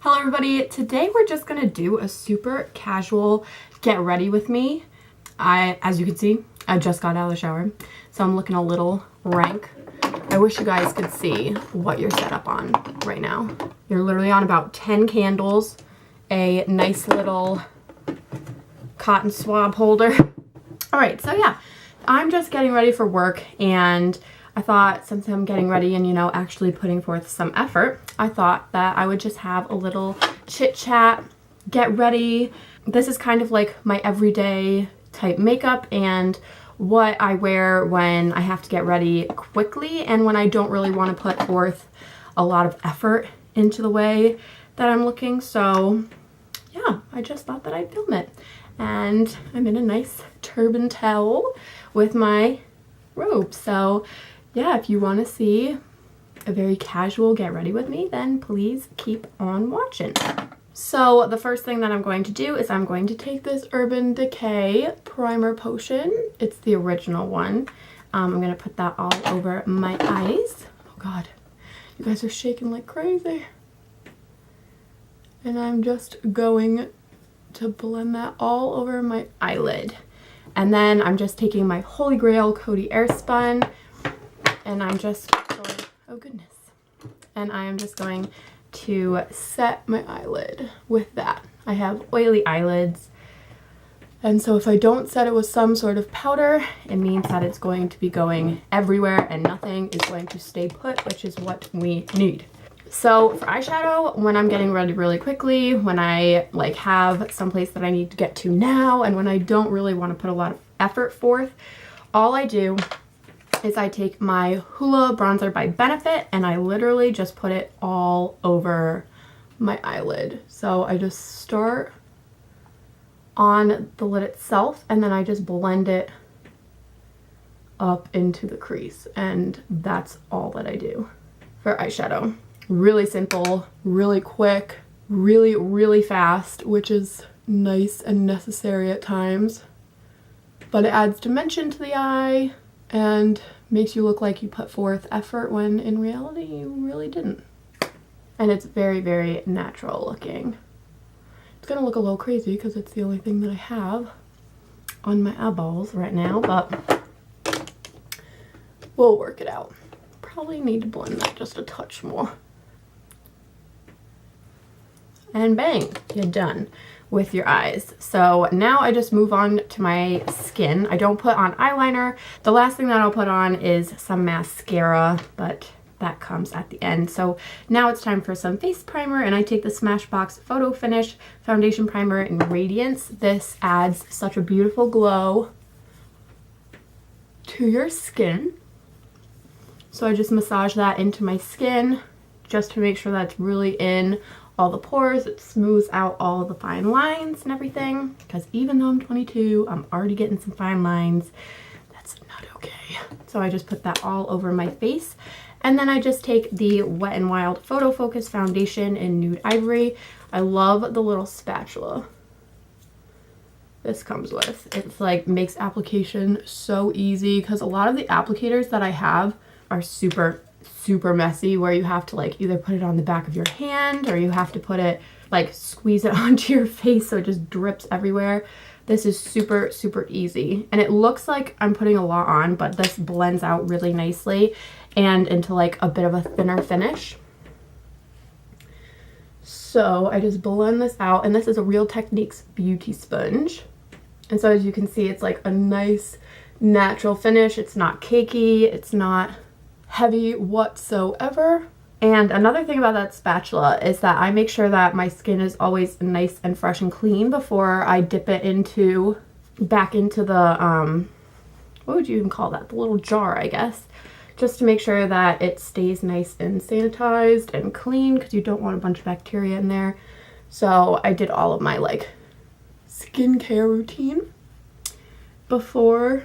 Hello everybody, today we're just gonna do a super casual get ready with me. As you can see, I just got out of the shower, so I'm looking a little rank. I wish you guys could see what you're set up on right now. You're literally on about 10 candles, a nice little cotton swab holder. All right, so yeah, I'm just getting ready for work, and I thought since I'm getting ready and, you know, actually putting forth some effort, I thought that I would just have a little chit chat, get ready. This is kind of like my everyday type makeup and what I wear when I have to get ready quickly and when I don't really want to put forth a lot of effort into the way that I'm looking. So yeah, I just thought that I'd film it. And I'm in a nice turban towel with my robe. So yeah, if you want to see a very casual get ready with me, then please keep on watching. So the first thing that I'm going to do is I'm going to take this Urban Decay primer potion. It's the original one. I'm going to put that all over my eyes. Oh God, you guys are shaking like crazy. And I'm just going to blend that all over my eyelid. And then I'm just taking my Holy Grail Coty Airspun, and I'm just going, oh goodness. And I am just going to set my eyelid with that. I have oily eyelids, and so if I don't set it with some sort of powder, it means that it's going to be going everywhere and nothing is going to stay put, which is what we need. So for eyeshadow, when I'm getting ready really quickly, when I like have someplace that I need to get to now, and when I don't really want to put a lot of effort forth, all I do is I take my Hoola bronzer by Benefit and I literally just put it all over my eyelid. So I just start on the lid itself and then I just blend it up into the crease, and that's all that I do for eyeshadow. Really simple, really quick, really fast, which is nice and necessary at times. But it adds dimension to the eye and makes you look like you put forth effort when in reality you really didn't. And it's very natural looking. It's gonna look a little crazy because it's the only thing that I have on my eyeballs right now, but we'll work it out. Probably need to blend that just a touch more. And bang, you're done with your eyes. So now I just move on to my skin. I don't put on eyeliner. The last thing that I'll put on is some mascara, but that comes at the end. So now it's time for some face primer, and I take the Smashbox Photo Finish Foundation Primer in Radiance. This adds such a beautiful glow to your skin. So I just massage that into my skin just to make sure that's really in all the pores. It smooths out all the fine lines and everything, because even though I'm 22, I'm already getting some fine lines. That's not okay. So I just put that all over my face, and then I just take the Wet n Wild Photo Focus Foundation in Nude Ivory. I love the little spatula this comes with. It's like makes application so easy, because a lot of the applicators that I have are super messy, where you have to like either put it on the back of your hand or you have to put it like squeeze it onto your face so it just drips everywhere. This is super easy, and it looks like I'm putting a lot on, but this blends out really nicely and into like a bit of a thinner finish. So I just blend this out, and this is a Real Techniques beauty sponge, and so as you can see, it's like a nice natural finish. It's not cakey, it's not heavy whatsoever. And another thing about that spatula is that I make sure that my skin is always nice and fresh and clean before I dip it back into the what would you even call that, the little jar, I guess, just to make sure that it stays nice and sanitized and clean, because you don't want a bunch of bacteria in there. So I did all of my like skincare routine before,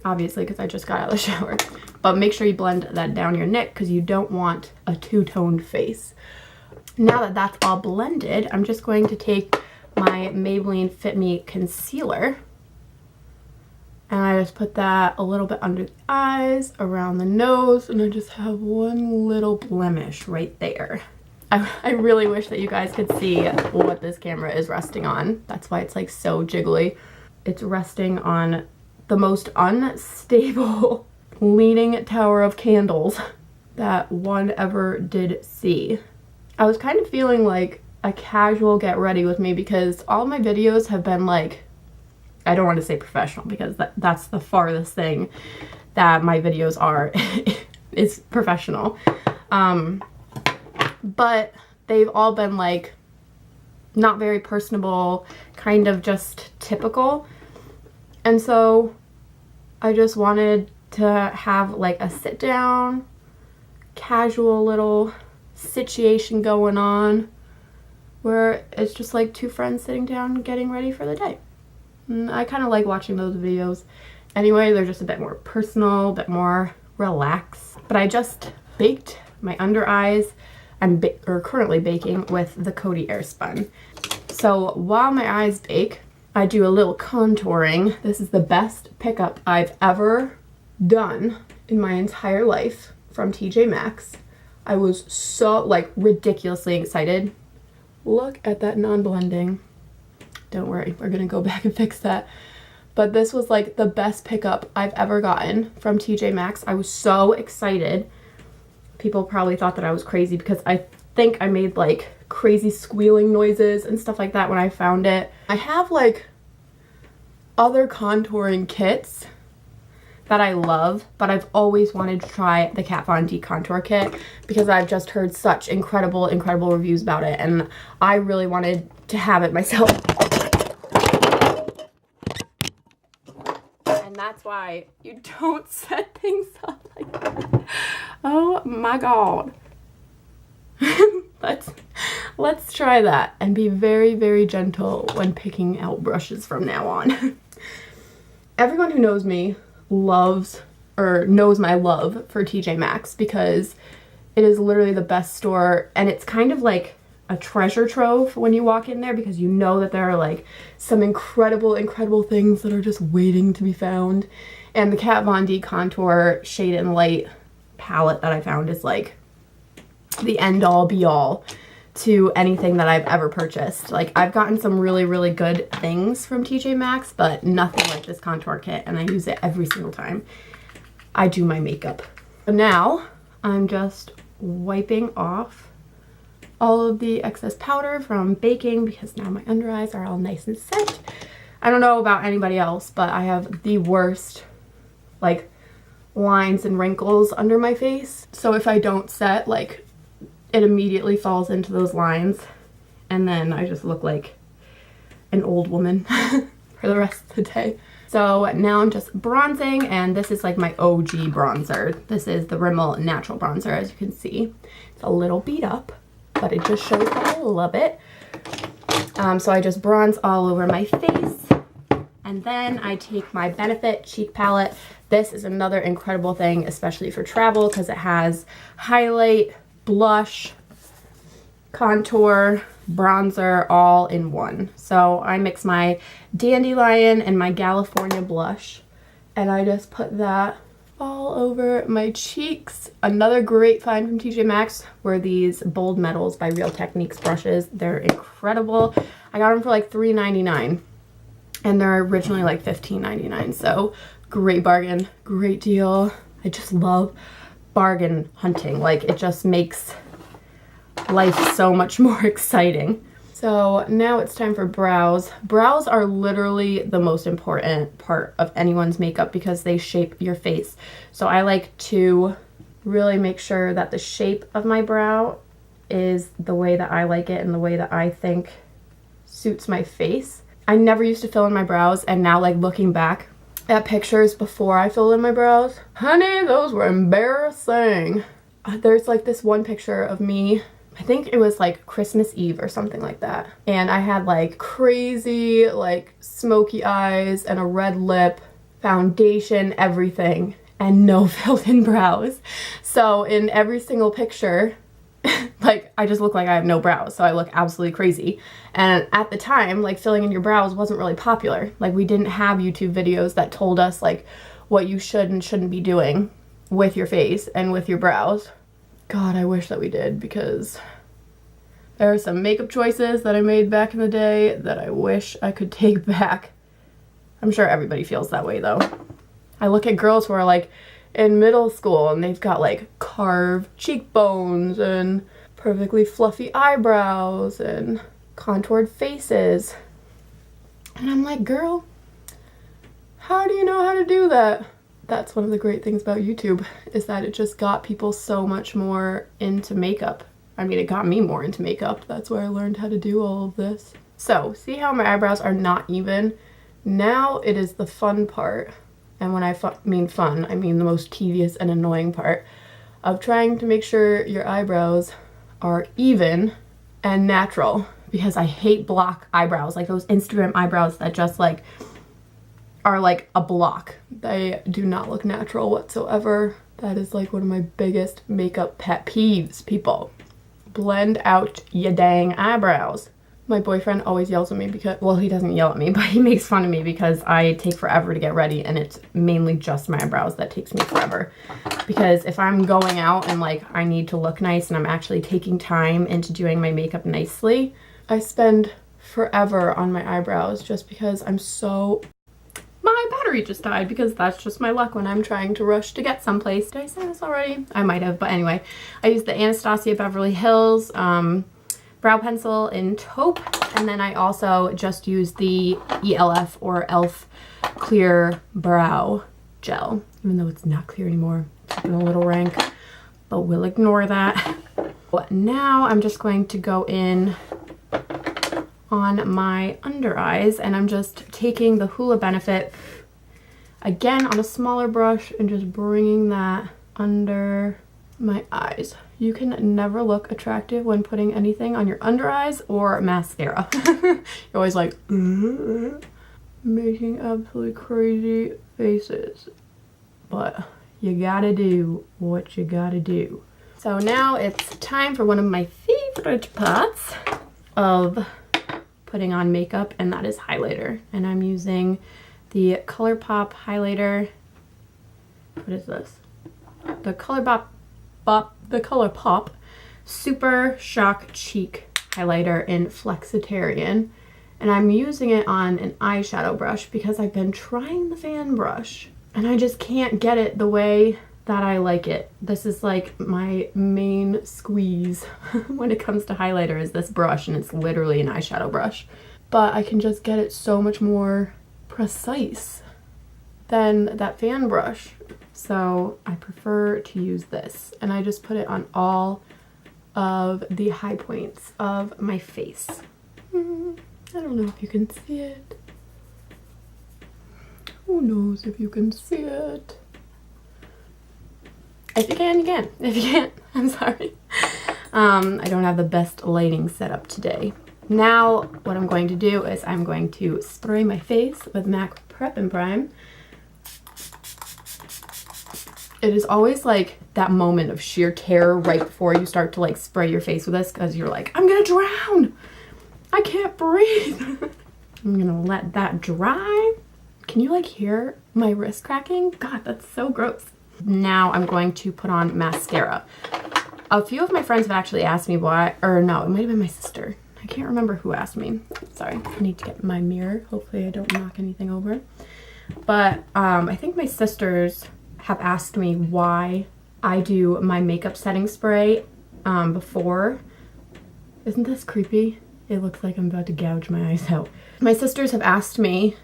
obviously, because I just got out of the shower. But make sure you blend that down your neck, because you don't want a two-toned face. Now that that's all blended, I'm just going to take my Maybelline Fit Me concealer, and I just put that a little bit under the eyes, around the nose, and I just have one little blemish right there. I really wish that you guys could see what this camera is resting on. That's why it's like so jiggly. It's resting on the most unstable leaning tower of candles that one ever did see. I was kind of feeling like a casual get ready with me because all my videos have been like, I don't want to say professional because that's the farthest thing that my videos are is professional. But they've all been like not very personable, kind of just typical. And so I just wanted to have like a sit down, casual little situation going on where it's just like two friends sitting down getting ready for the day. And I kind of like watching those videos. Anyway, they're just a bit more personal, a bit more relaxed. But I just baked my under eyes. I'm currently baking with the Chatty Airspun. So while my eyes bake, I do a little contouring. This is the best pickup I've ever done in my entire life from TJ Maxx. I was so like ridiculously excited. Look at that non-blending. Don't worry, we're gonna go back and fix that. But this was like the best pickup I've ever gotten from TJ Maxx. I was so excited. People probably thought that I was crazy because I think I made like crazy squealing noises and stuff like that when I found it. I have like other contouring kits that I love, but I've always wanted to try the Kat Von D contour kit because I've just heard such incredible reviews about it, and I really wanted to have it myself. And that's why you don't set things up like that. Oh my god. Let's try that and be very gentle when picking out brushes from now on. Everyone who knows me knows my love for TJ Maxx because it is literally the best store, and it's kind of like a treasure trove when you walk in there because you know that there are like some incredible things that are just waiting to be found. And the Kat Von D contour shade and light palette that I found is like the end all be all to anything that I've ever purchased. Like, I've gotten some really good things from TJ Maxx, but nothing like this contour kit, and I use it every single time I do my makeup. So now I'm just wiping off all of the excess powder from baking because now my under eyes are all nice and set. I don't know about anybody else, but I have the worst like lines and wrinkles under my face. So if I don't set, like, it immediately falls into those lines, and then I just look like an old woman for the rest of the day. So now I'm just bronzing, and this is like my OG bronzer. This is the Rimmel Natural Bronzer, as you can see. It's a little beat up, but it just shows that I love it. So I just bronze all over my face, and then I take my Benefit Cheek Palette. This is another incredible thing, especially for travel, because it has highlight, blush, contour, bronzer all in one. So I mix my Dandelion and my California blush, and I just put that all over my cheeks. Another great find from TJ Maxx were these Bold Metals by Real Techniques brushes. They're incredible. I got them for like $3.99, and they're originally like $15.99. So great bargain, great deal. I just love bargain hunting. Like, it just makes life so much more exciting. So now it's time for brows. Brows are literally the most important part of anyone's makeup because they shape your face. So I like to really make sure that the shape of my brow is the way that I like it and the way that I think suits my face. I never used to fill in my brows, and now, like, looking back at pictures before I filled in my brows, honey, those were embarrassing. There's like this one picture of me, I think it was like Christmas Eve or something like that, and I had like crazy like smoky eyes and a red lip, foundation, everything, and no filled in brows. So in every single picture, like, I just look like I have no brows, so I look absolutely crazy. And at the time, like, filling in your brows wasn't really popular. Like, we didn't have YouTube videos that told us like what you should and shouldn't be doing with your face and with your brows. God, I wish that we did, because There are some makeup choices that I made back in the day that I wish I could take back. I'm sure everybody feels that way though. I look at girls who are like in middle school and they've got like carved cheekbones and perfectly fluffy eyebrows and contoured faces. And I'm like, girl, how do you know how to do that? That's one of the great things about YouTube, is that it just got people so much more into makeup. I mean, it got me more into makeup. That's where I learned how to do all of this. So, see how my eyebrows are not even? Now it is the fun part. And when I mean fun, I mean the most tedious and annoying part of trying to make sure your eyebrows are even and natural. Because I hate block eyebrows, like those Instagram eyebrows that just like are like a block. They do not look natural whatsoever. That is like one of my biggest makeup pet peeves, people. Blend out your dang eyebrows. My boyfriend always yells at me because, well, he doesn't yell at me, but he makes fun of me because I take forever to get ready, and it's mainly just my eyebrows that takes me forever. Because if I'm going out and like I need to look nice and I'm actually taking time into doing my makeup nicely, I spend forever on my eyebrows just because I'm so... My battery just died because that's just my luck when I'm trying to rush to get someplace. Did I say this already? I might have, but anyway. I used the Anastasia Beverly Hills brow pencil in taupe, and then I also just used the ELF or ELF clear brow gel, even though it's not clear anymore. It's looking a little rank, but we'll ignore that. But now I'm just going to go in on my under eyes, and I'm just taking the Hoola Benefit again on a smaller brush and just bringing that under my eyes. You can never look attractive when putting anything on your under eyes or mascara. You're always like making absolutely crazy faces, but you gotta do what you gotta do. So now it's time for one of my favorite parts of putting on makeup, and that is highlighter. And I'm using the ColourPop highlighter. What is this? The ColourPop Super Shock Cheek highlighter in Flexitarian. And I'm using it on an eyeshadow brush because I've been trying the fan brush and I just can't get it the way that I like it. This is like my main squeeze when it comes to highlighter, is this brush, and it's literally an eyeshadow brush. But I can just get it so much more precise than that fan brush. So I prefer to use this, and I just put it on all of the high points of my face. I don't know if you can see it. Who knows if you can see it? If you can, you can. If you can't, I'm sorry. I don't have the best lighting set up today. Now, what I'm going to do is I'm going to spray my face with MAC Prep and Prime. It is always like that moment of sheer terror right before you start to like spray your face with this, because you're like, I'm gonna drown! I can't breathe! I'm gonna let that dry. Can you like hear my wrist cracking? God, that's so gross. Now I'm going to put on mascara. A few of my friends have actually asked me why, or no, it might have been my sister. I can't remember who asked me. Sorry, I need to get my mirror. Hopefully I don't knock anything over. But I think my sisters have asked me why I do my makeup setting spray before. Isn't this creepy? It looks like I'm about to gouge my eyes out. My sisters have asked me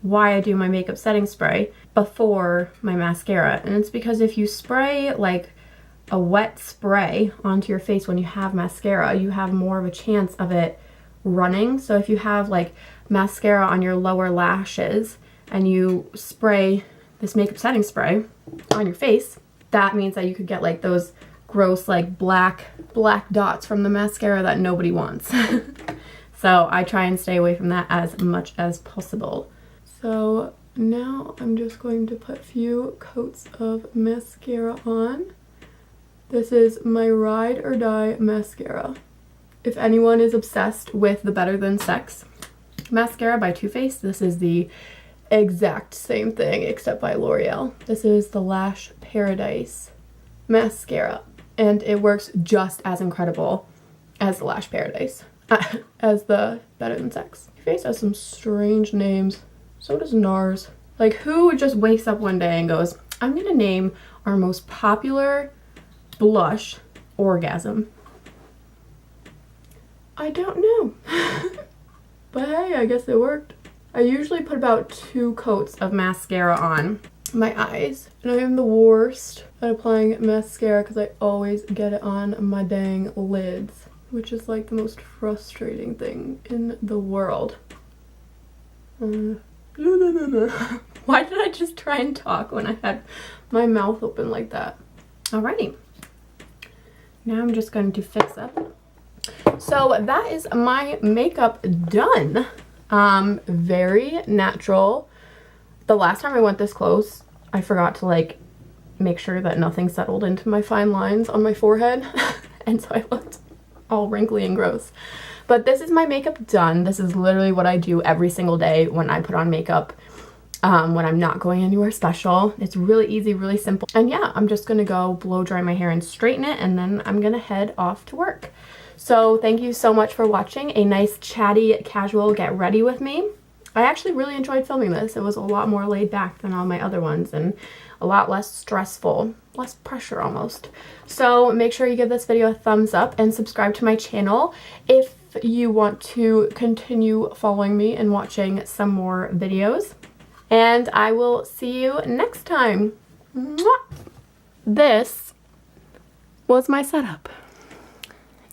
why I do my makeup setting spray before my mascara, and it's because if you spray like a wet spray onto your face when you have mascara, you have more of a chance of it running. So if you have like mascara on your lower lashes and you spray this makeup setting spray on your face, that means that you could get like those gross like black dots from the mascara that nobody wants. So I try and stay away from that as much as possible. So now I'm just going to put a few coats of mascara on. This is my Ride or Die mascara. If anyone is obsessed with the Better Than Sex mascara by Too Faced, this is the exact same thing except by L'Oreal. This is the Lash Paradise mascara, and it works just as incredible as the Lash Paradise. As the Better Than Sex. Your face has some strange names. So does NARS. Like, who just wakes up one day and goes, I'm gonna name our most popular blush Orgasm? I don't know. But hey, I guess it worked. I usually put about 2 coats of mascara on my eyes. And I am the worst at applying mascara because I always get it on my dang lids, which is like the most frustrating thing in the world. Why did I just try and talk when I had my mouth open like that? Alrighty. Now I'm just going to fix up. So that is my makeup done. Very natural. The last time I went this close, I forgot to like make sure that nothing settled into my fine lines on my forehead. And so I looked all wrinkly and gross. But this is my makeup done. This is literally what I do every single day when I put on makeup, when I'm not going anywhere special. It's really easy, really simple. And yeah, I'm just gonna go blow dry my hair and straighten it, and then I'm gonna head off to work. So thank you so much for watching a nice chatty casual get ready with me. I actually really enjoyed filming this. It was a lot more laid back than all my other ones and a lot less stressful, less pressure almost. So make sure you give this video a thumbs up and subscribe to my channel if you want to continue following me and watching some more videos. And I will see you next time. Mwah! This was my setup.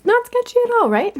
Not sketchy at all, right?